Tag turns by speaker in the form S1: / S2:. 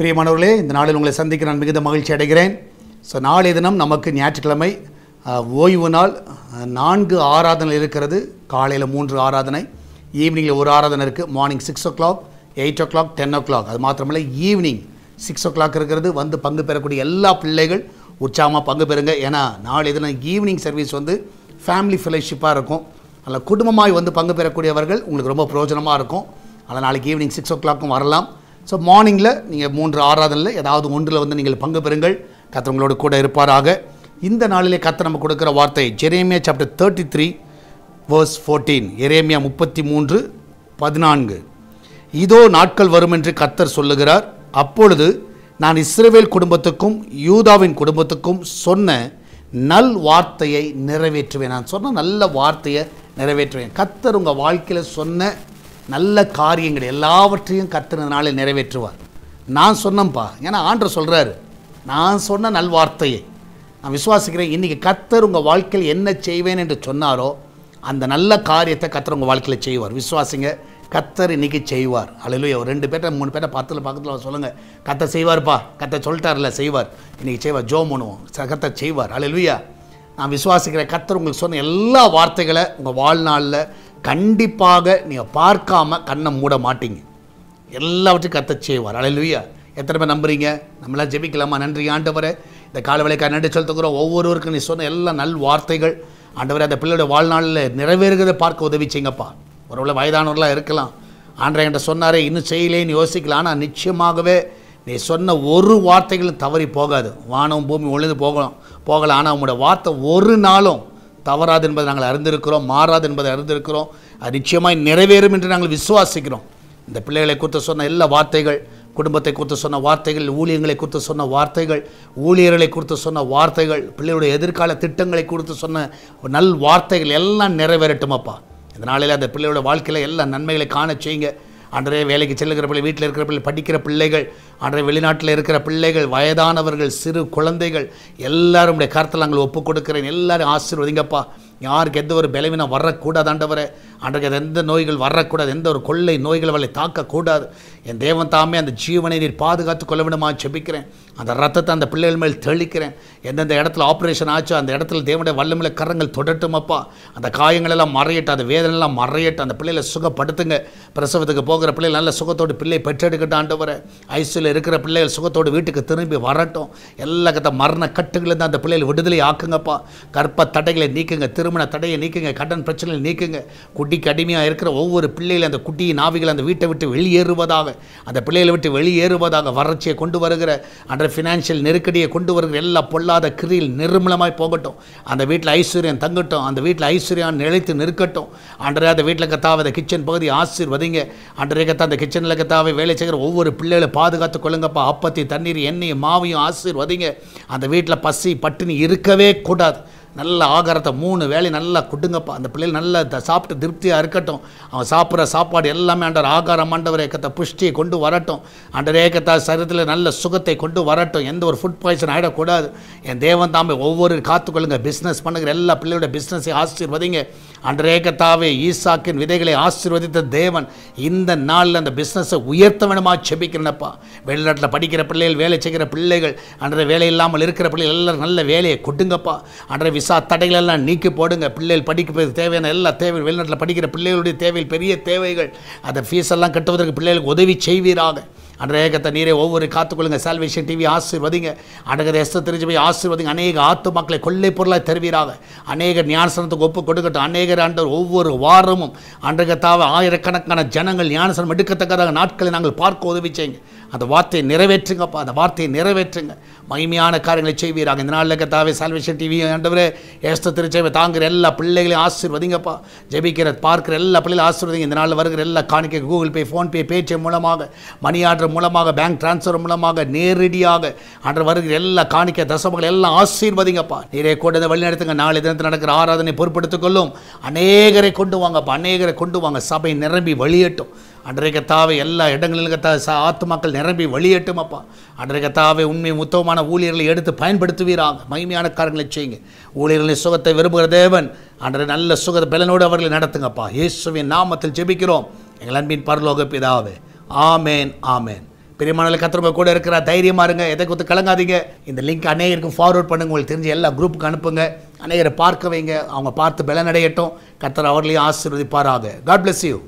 S1: பிரியமானவர்களே, இந்த நாளில் உங்களை சந்திக்க நான் மிகுந்த மகிழ்ச்சி அடைகிறேன். நாளைய தினம் நமக்கு ஞாயிற்றுக்கிழமை ஓய்வு நாள். 4 ஆராதனை இருக்கிறது. காலையில் 3 ஆராதனை, ஈவினிங்கில் 1 ஆராதனை இருக்குது. Morning 6 o'clock, 8 o'clock, 10 o'clock. அது மாத்திரமல்ல, ஈவினிங் 6 o'clock இருக்கிறது. வந்து பங்கு பெறக்கூடிய எல்லா பிள்ளைகள் உற்சாகமாக பங்கு பெறுங்க. ஏன்னா நாளைய தினம் ஈவினிங் சர்வீஸ் வந்து ஃபேமிலி ஃபெலோஷிப்பாக இருக்கும். அதில் குடும்பமாய் வந்து பங்கு பெறக்கூடியவர்கள் உங்களுக்கு ரொம்ப பிரயோஜனமாக இருக்கும். அதில் நாளைக்கு ஈவினிங் 6 o'clock வரலாம். மார்னிங்கில் நீங்கள் 3 ஆராதனையில் ஏதாவது ஒன்றில் வந்து நீங்கள் பங்கு பெறுங்கள். கர்த்தர் உங்களோடு கூட இருப்பாராக. இந்த நாளிலே கர்த்தர் நம்ம கொடுக்குற வார்த்தை எரேமியா சாப்டர் 33 verse 14. எரேமியா 33:14. இதோ நாட்கள் வரும் என்று கர்த்தர் சொல்லுகிறார், அப்பொழுது நான் இஸ்ரவேல் குடும்பத்துக்கும் யூதாவின் குடும்பத்துக்கும் சொன்ன நல் வார்த்தையை நிறைவேற்றுவேன். நான் சொன்ன நல்ல வார்த்தையை நிறைவேற்றுவேன். கர்த்தர் உங்கள் வாழ்க்கையில் சொன்ன நல்ல காரியங்கள் எல்லாவற்றையும் கர்த்தர் நாளில் நிறைவேற்றுவார். நான் சொன்னேன்ப்பா, ஏன்னா ஆண்டவர் சொல்கிறாரு, நான் சொன்ன நல்வார்த்தையை நான் விசுவாசிக்கிறேன். இன்றைக்கி கர்த்தர் உங்கள் வாழ்க்கையில் என்ன செய்வேன் என்று சொன்னாரோ அந்த நல்ல காரியத்தை கர்த்தர் உங்கள் வாழ்க்கையில் செய்வார். விசுவாசிங்க, கர்த்தர் இன்றைக்கி செய்வார். அல்லேலூயா. ஒரு 2 பேர்ட்ட 3 பேர்ட்ட பக்கத்தில் சொல்லுங்கள், கர்த்தர் செய்வார்ப்பா, கர்த்தர் சொல்லிட்டார்ல செய்வார், இன்றைக்கி செய்வார். ஜோம் பண்ணுவோம், கர்த்தர் செய்வார். அல்லேலூயா. நான் விசுவாசிக்கிறேன், கர்த்தர் உங்களுக்கு சொன்ன எல்லா வார்த்தைகளை உங்கள் வாழ்நாளில் கண்டிப்பாக நீங்கள் பார்க்காம கண்ணை மூட மாட்டீங்க. எல்லாவற்றையும் கர்த்தர் செய்வார். அல்லேலூயா. எத்தனை பேர் நம்புறீங்க? நம்மளாம் ஜெபிக்கலாமா? நன்றி ஆண்டவரே, இந்த காலவேளைக்காக நன்றி சொல்லிட்டுக்கிறோம். ஒவ்வொருவருக்கும் நீ சொன்ன எல்லா நல் வார்த்தைகள் ஆண்டவரே அந்த பிள்ளையோட வாழ்நாளில் நிறைவேறுகிறதை பார்க்க உதவி செய்யுங்கப்பா. ஒருவேளை வயதானவர்களாக இருக்கலாம். ஆண்டவரே என்கிட்ட சொன்னாரே இன்னும் செய்யலேன்னு யோசிக்கலாம். ஆனால் நிச்சயமாகவே நீ சொன்ன ஒரு வார்த்தைகளும் தவறி போகாது. வானம் பூமி ஒழிந்து போகலாம். ஆனால் உங்களோட வார்த்தை ஒரு நாளும் தவறாது என்பதை நாங்கள் அறிந்திருக்கிறோம், மாறாது என்பதை அறிந்திருக்கிறோம். அது நிச்சயமாய் நிறைவேறும் என்று நாங்கள் விசுவாசிக்கிறோம். இந்த பிள்ளைகளை குறித்து சொன்ன எல்லா வார்த்தைகள், குடும்பத்தை குறித்து சொன்ன வார்த்தைகள், ஊழியங்களை குறித்து சொன்ன வார்த்தைகள், ஊழியர்களை குறித்து சொன்ன வார்த்தைகள், பிள்ளைகளுடைய எதிர்கால திட்டங்களை குறித்து சொன்ன நல் வார்த்தைகள் எல்லாம் நிறைவேறட்டுமப்பா. இந்த நாளில் அந்த பிள்ளையோட வாழ்க்கையில் எல்லா நன்மைகளை காண செய்யுங்க. அன்றே வேலைக்கு செல்லுகிற பிள்ளை, வீட்டில் இருக்கிற பிள்ளை, படிக்கிற பிள்ளைகள், அன்றே வெளிநாட்டில் இருக்கிற பிள்ளைகள், வயதானவர்கள், சிறு குழந்தைகள் எல்லாரும் உடைய கருத்தில் நாங்கள் ஒப்புக் கொடுக்கிறேன். எல்லாரும் ஆசீர்வதிங்கப்பா. யாருக்கு எந்த ஒரு பலவீனம் வரக்கூடாது ஆண்டவரே. அன்றைக்கு எந்த நோய்கள் வரக்கூடாது, எந்த ஒரு கொள்ளை நோய்கள் அவளை தாக்கக்கூடாது. என் தேவன் தாமே அந்த ஜீவனை நீர் பாதுகாத்து கொள்ள வேண்டுமா செபிக்கிறேன். அந்த ரத்தத்தை அந்த பிள்ளைகள் மேல் தெளிக்கிறேன். எந்தெந்த இடத்துல ஆப்ரேஷன் ஆச்சோ அந்த இடத்துல தேவனுடைய வல்லமையில கரங்கள் தொடட்டுமப்பா. அந்த காயங்களெல்லாம் மறையட்டும், அந்த வேதனைலாம் மறையட்டும். அந்த பிள்ளைகளை சுகப்படுத்துங்க. பிரசவத்துக்கு போகிற பிள்ளைகள் நல்ல சுகத்தோடு பிள்ளை பெற்றெடுக்கட்டும் ஆண்டவரே. ஐசியூவில் இருக்கிற பிள்ளைகள் சுகத்தோடு வீட்டுக்கு திரும்பி வரட்டும். எல்லா மரண கட்டுகளிலிருந்து அந்த பிள்ளைகள் விடுதலை ஆக்குங்கப்பா. கற்ப தடைகளை நீக்குங்க, திருமண தடையை நீக்குங்க, கடன் பிரச்சனைகளை நீக்குங்க. குட்டிக்கு அடிமையாக இருக்கிற ஒவ்வொரு பிள்ளைகளும் அந்த குட்டியின் ஆவிகள் அந்த வீட்டை விட்டு வெளியேறுவதாக, அந்த பிள்ளைகளை விட்டு வெளியேறுவதாக, வறட்சியை கொண்டு வருகிற அன்ற ஃபினான்ஷியல் நெருக்கடியை கொண்டு வருகிற எல்லா பொல்லாத கிரியில் நிர்மூலமாய் போகட்டும். அந்த வீட்டில் ஐஸ்வர்யம் தங்கட்டும், அந்த வீட்டில் ஐஸ்வர்யம் நிலைத்து நிற்கட்டும். அன்றே அந்த வீட்டில் கத்தாவை அந்த கிச்சன் பகுதி ஆசீர்வதிங்க. அன்றே கத்தா அந்த கிச்சனில் கத்தாவை வேலை செய்கிற ஒவ்வொரு பிள்ளைகளை பாதுகாத்து கொள்ளுங்கப்பா. அப்பத்தி தண்ணீர் எண்ணெயும் மாவையும் ஆசீர்வதிங்க. அந்த வீட்டில் பசி பட்டினி இருக்கவே கூடாது. நல்ல ஆகாரத்தை 3 வேளை நல்லா கொடுங்கப்பா. அந்த பிள்ளைகள் நல்லா சாப்பிட்டு திருப்தியாக இருக்கட்டும். அவன் சாப்பிட்ற சாப்பாடு எல்லாமே ஆண்டவர் ஆகாரம் ஆண்டவரே கத்த புஷ்டியை கொண்டு வரட்டும். ஆண்டவரே கத்தா சரீரத்தில் நல்ல சுகத்தை கொண்டு வரட்டும். எந்த ஒரு ஃபுட் பாய்சன் ஆகிடக்கூடாது. என் தேவன் தாமே ஒவ்வொரு காத்துக்கொள்ளுங்க. பிஸ்னஸ் பண்ணுகிற எல்லா பிள்ளையோட பிஸ்னஸை ஆசீர்வதிங்க. ஆண்டவரே கத்தாவே ஈசாக்கின் விதைகளை ஆசீர்வதித்த தேவன் இந்த நாளில் அந்த பிஸ்னஸை உயர்த்த வேணுமா செபிக்கிறேனப்பா. வெளிநாட்டில் படிக்கிற பிள்ளைகள், வேலை செய்கிற பிள்ளைகள், அன்றைய வேலை இல்லாமல் இருக்கிற பிள்ளைகள் எல்லாரும் நல்ல வேலையை கொடுங்கப்பா. அன்றைய விசா தடைகளெல்லாம் நீக்கி போடுங்க. பிள்ளைகள் படிக்க தேவையான எல்லா தேவைகள், வெளிநாட்டில் படிக்கிற பிள்ளைகளுடைய தேவைகள், பெரிய தேவைகள், அந்த ஃபீஸ் எல்லாம் கட்டுவதற்கு பிள்ளைகளுக்கு உதவி செய்வீராக. அன்றைய கத்த நீரே ஒவ்வொரு காத்துக்கொள்ளுங்க. சால்வேஷன் டிவி ஆசீர்வதிங்க. அன்றைய எஸ்தர் தெரிஞ்சு போய் ஆசீர்வதிங்க. அநேக ஆத்து மக்களை கொள்ளை பொருளாக தருவீராக. அநேக ஞானசனத்துக்கு ஒப்பு கொடுக்கட்டும். அநேகர் ஆண்டவர் ஒவ்வொரு வாரமும் அன்றைய கத்தாவை ஆயிரக்கணக்கான ஜனங்கள் ஞானசனம் எடுக்கத்தக்கதாக நாட்களை நாங்கள் பார்க்க உதவி செய்யுங்க. அந்த வார்த்தையை நிறைவேற்றுங்கப்பா, அந்த வார்த்தையை நிறைவேற்றுங்க. மகிமையான காரியங்களை செய்வீராங்க. இந்த நாளில் கர்த்தாவே சால்வேஷன் டிவி ஆண்டவரே ஏஸ்த திருச்சபை தாங்குகிற எல்லா பிள்ளைகளையும் ஆசீர்வதிங்கப்பா. ஜெபிக்கிற பார்க்குற எல்லா பிள்ளைகளும் ஆசீர்வதிங்க. இந்த நாளில் வருகிற எல்லா காணிக்கை கூகுள் பே, ஃபோன்பே, பேடிஎம் மூலமாக, மணி ஆர்டர் மூலமாக, பேங்க் டிரான்ஸ்ஃபர் மூலமாக, நேரடியாக அன்று வருகிற எல்லா காணிக்கை தசமங்கள் எல்லாம் ஆசீர்வதிங்கப்பா. நீரே கொண்டு வழி நடத்துங்க. நாளை தினத்தில் நடக்கிற ஆராதனை பொறுப்படுத்திக் கொள்ளும். அநேகரை கொண்டு வாங்கப்பா, அநேகரை கொண்டு வாங்க. சபை நிரம்பி வழியட்டும். அன்றைய கர்த்தாவே எல்லா இடங்களிலும் கர்த்தாவே ஆத்துமாக்கள் நிரம்பி வழியட்டும் அப்பா. அன்றைய கர்த்தாவே உண்மை முத்தமான ஊழியர்களை எடுத்து பயன்படுத்துவீராக. மகிமையான காரியங்களை செய்யுங்க. ஊழியர்களின் சுகத்தை விரும்புகிற தேவன் அன்றைய நல்ல சுகத்தை பலனோடு அவர்களை நடத்துங்கப்பா. இயேசுவின் நாமத்தில் ஜெபிக்கிறோம் எங்கள் அன்பின் பரலோக பிதாவே. ஆமேன், ஆமேன். பெரியமானவர்களே, கர்த்தர் கூட இருக்கிற தைரியமாக இருங்க. எதை கொடுத்து கலங்காதீங்க. இந்த லிங்க் அநேகருக்கு ஃபார்வர்ட் பண்ணுங்க. உங்களுக்கு தெரிஞ்ச எல்லா குரூப்புக்கு அனுப்புங்க. அநேகரை பார்க்க வைங்க. அவங்க பார்த்து பலனடையட்டும். கர்த்தர் அவர்களையும் ஆசீர்வதிப்பாராக. God bless you.